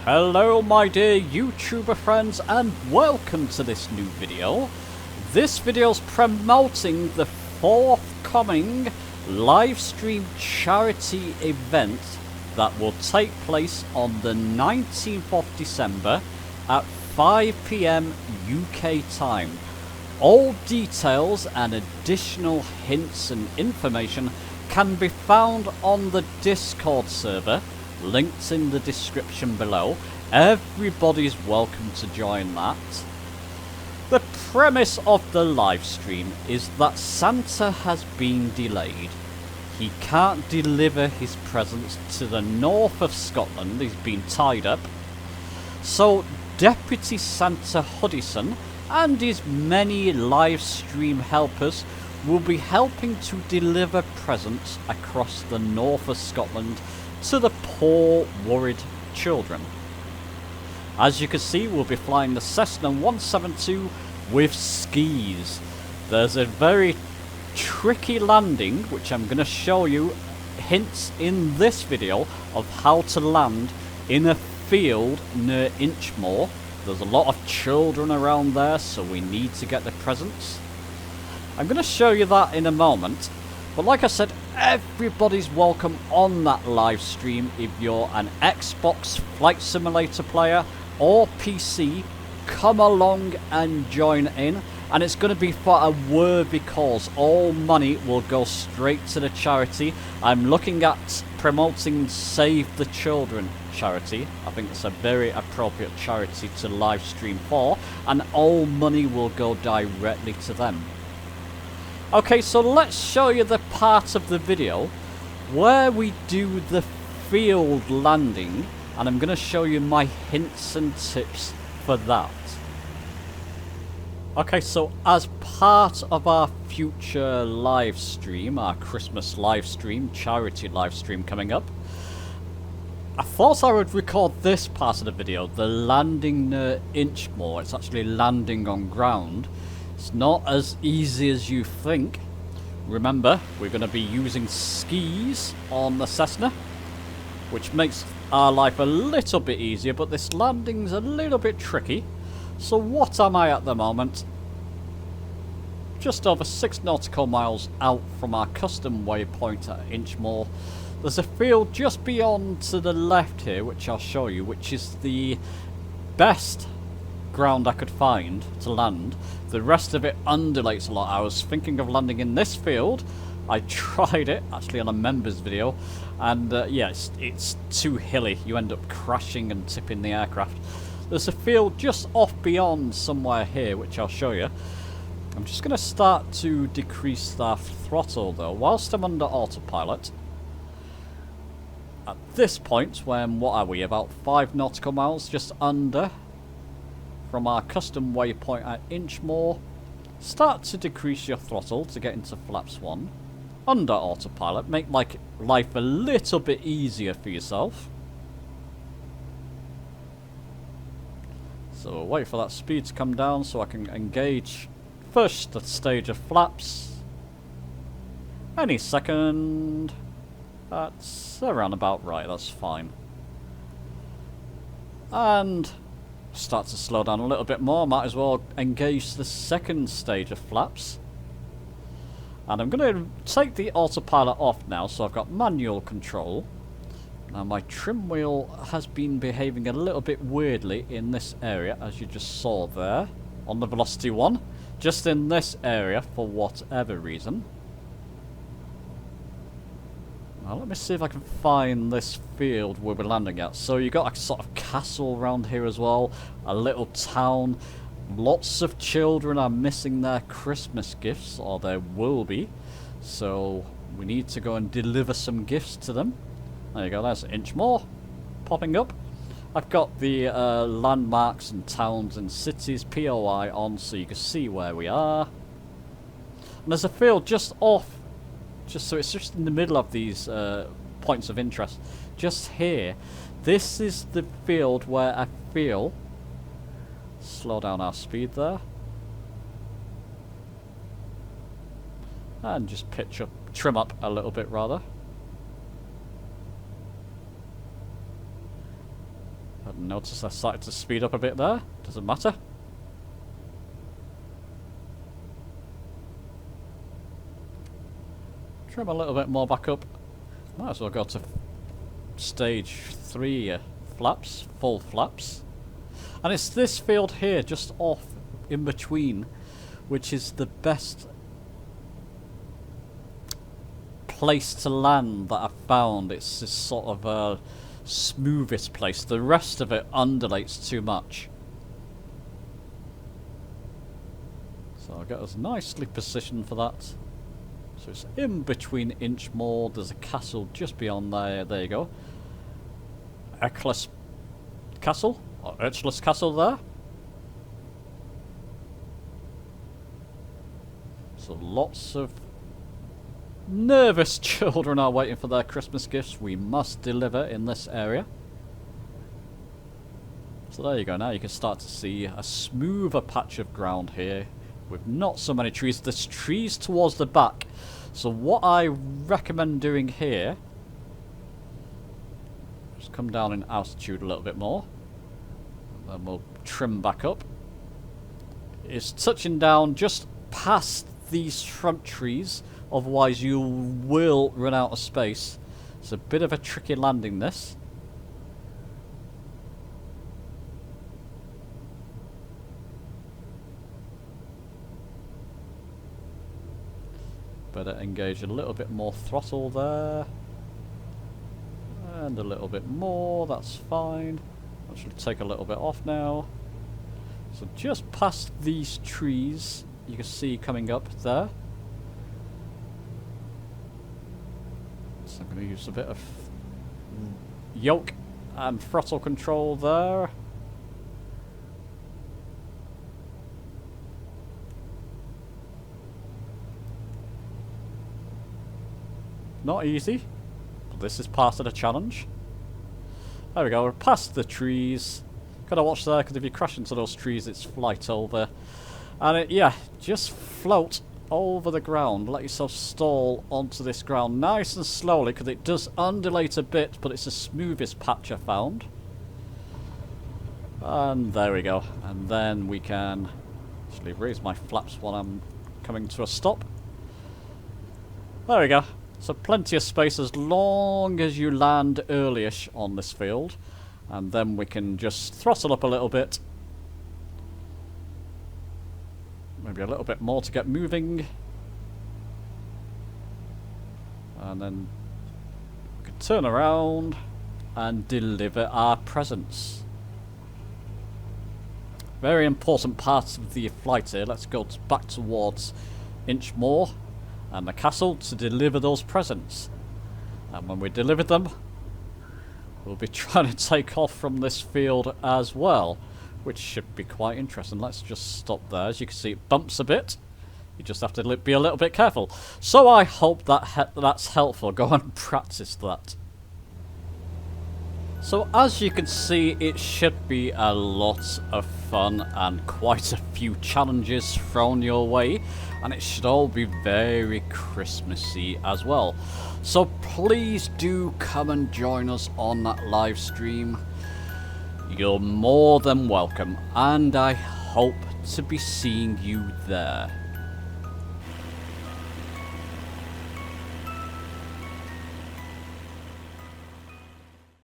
Hello my dear YouTuber friends and welcome to this new video. This video is promoting the forthcoming Livestream charity event that will take place on the 19th of December at 5 PM UK time. All details and additional hints and information can be found on the Discord server, linked in the description below. Everybody's welcome to join that. The premise of the live stream is that Santa has been delayed. He can't deliver his presents to the north of Scotland, he's been tied up. So Deputy Santa Hudison and his many live stream helpers will be helping to deliver presents across the north of Scotland to the poor, worried children. As you can see, we'll be flying the Cessna 172 with skis. There's a very tricky landing, which I'm going to show you hints in this video of how to land in a field near Inchmore. There's a lot of children around there, so we need to get the presents. I'm going to show you that in a moment. But like I said, everybody's welcome on that live stream. If you're an Xbox Flight Simulator player or PC, come along and join in. And it's going to be for a worthy cause. All money will go straight to the charity. I'm looking at promoting Save the Children charity. I think it's a very appropriate charity to live stream for. And all money will go directly to them. Okay, so let's show you the part of the video where we do the field landing, and I'm going to show you my hints and tips for that. Okay, so as part of our future live stream, our Christmas live stream, charity live stream coming up, I thought I would record this part of the video, the landing near Inchmore. It's actually landing on ground. It's not as easy as you think. Remember, we're going to be using skis on the Cessna, which makes our life a little bit easier, but this landing's a little bit tricky. So what am I at the moment? Just over 6 nautical miles out from our custom waypoint at Inchmore. There's a field just beyond to the left here, which I'll show you, which is the best ground I could find to land. The rest of it undulates a lot. I was thinking of landing in this field. I tried it actually on a members video, and yeah, it's too hilly. You end up crashing and tipping the aircraft. There's a field just off beyond somewhere here, which I'll show you. I'm just going to start to decrease that throttle though whilst I'm under autopilot. At this point, when, what are we, about 5 nautical miles, just under from our custom waypoint at Inchmore, start to decrease your throttle to get into flaps 1. Under autopilot, make life a little bit easier for yourself. So wait for that speed to come down so I can engage first stage of flaps. Any second. That's around about right, that's fine. And start to slow down a little bit more. Might as well engage the second stage of flaps. And I'm going to take the autopilot off now, so I've got manual control. Now my trim wheel has been behaving a little bit weirdly in this area, as you just saw there on the velocity 1. Just in this area for whatever reason. Now let me see if I can find this field where we're landing at. So you got a sort of castle around here as well, a little town. Lots of children are missing their Christmas gifts, or there will be. So we need to go and deliver some gifts to them. There you go, there's Inchmore popping up. I've got the landmarks and towns and cities POI on so you can see where we are. And there's a field just off. So it's just in the middle of these points of interest. Just here. This is the field where I feel... Slow down our speed there. And just trim up a little bit rather. Notice I started to speed up a bit there. Doesn't matter. Trim a little bit more back up. Might as well go to stage 3 flaps, full flaps. And it's this field here, just off in between, which is the best place to land that I've found. It's this sort of smoothest place. The rest of it undulates too much. So I'll get us nicely positioned for that. So it's in between Inchmore. There's a castle just beyond there. There you go. Eccles Castle? Or Urchless Castle there. So lots of nervous children are waiting for their Christmas gifts. We must deliver in this area. So there you go. Now you can start to see a smoother patch of ground here with not so many trees. There's trees towards the back. So what I recommend doing here, just come down in altitude a little bit more, then we'll trim back up, is touching down just past these front trees, otherwise you will run out of space. It's a bit of a tricky landing, this. Better engage a little bit more throttle there. And a little bit more, that's fine. I should take a little bit off now. So just past these trees, you can see coming up there. So I'm going to use a bit of yoke and throttle control there. Not easy, but this is part of the challenge. There we go, we're past the trees. Gotta watch there, because if you crash into those trees, it's flight over. And yeah, just float over the ground. Let yourself stall onto this ground nice and slowly, because it does undulate a bit, but it's the smoothest patch I found. And there we go. And then we can actually raise my flaps while I'm coming to a stop. There we go. So plenty of space as long as you land early-ish on this field. And then we can just throttle up a little bit. Maybe a little bit more to get moving. And then we can turn around and deliver our presents. Very important part of the flight here. Let's go back towards Inchmore and the castle to deliver those presents. And when we deliver them, we'll be trying to take off from this field as well, which should be quite interesting. Let's just stop there. As you can see, it bumps a bit. You just have to be a little bit careful. So I hope that that's helpful. Go and practice that. So as you can see, it should be a lot of fun and quite a few challenges thrown your way, and it should all be very Christmassy as well. So please do come and join us on that live stream. You're more than welcome, and I hope to be seeing you there.